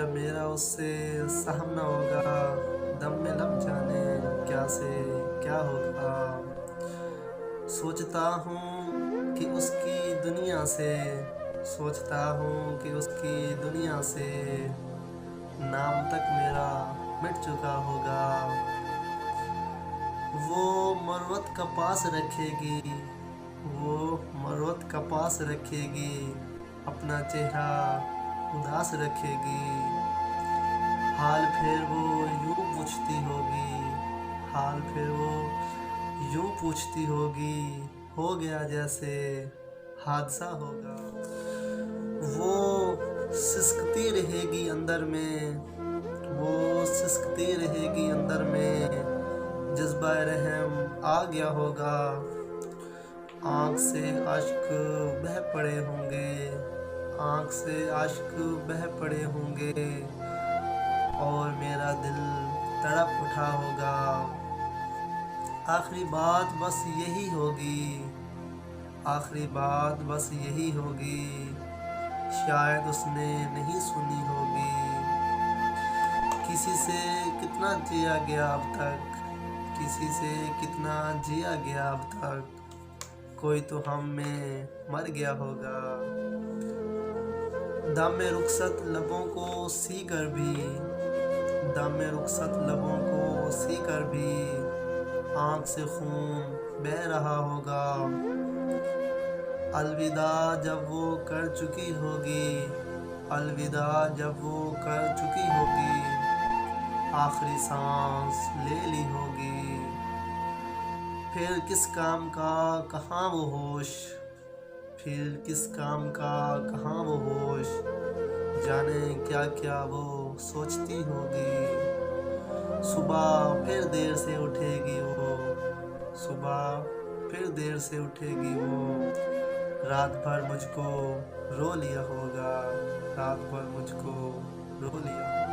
जब मेरा उससे सामना होगा, दम में लब जाने क्या से क्या होगा। सोचता हूँ कि उसकी दुनिया से, सोचता हूँ कि उसकी दुनिया से नाम तक मेरा मिट चुका होगा। वो मरवत का पास रखेगी, वो मरवत का पास रखेगी, अपना चेहरा उदास रखेगी। हाल फिर वो यूं पूछती होगी, हाल फिर वो यूं पूछती होगी, हो गया जैसे हादसा होगा। वो सिसकती रहेगी अंदर में, वो सिसकती रहेगी अंदर में, जज्बा रहम आ गया होगा। आँख से अश्क बह पड़े होंगे, आँख से अश्क बह पड़े होंगे, और मेरा दिल तड़प उठा होगा। आखिरी बात बस यही होगी, आखिरी बात बस यही होगी, शायद उसने नहीं सुनी होगी। किसी से कितना जिया गया अब तक, किसी से कितना जिया गया अब तक, कोई तो हम में मर गया होगा। दम में रुखसत लबों को सी कर भी, दम में रुखसत लबों को सी कर भी, आँख से खून बह रहा होगा। अलविदा जब वो कर चुकी होगी, अलविदा जब वो कर चुकी होगी, आखिरी सांस ले ली होगी। फिर किस काम का कहाँ वो होश, फिर किस काम का कहाँ वो होश, जाने क्या क्या वो सोचती होगी। सुबह फिर देर से उठेगी वो, सुबह फिर देर से उठेगी वो, रात भर मुझको रो लिया होगा, रात भर मुझको रो लिया।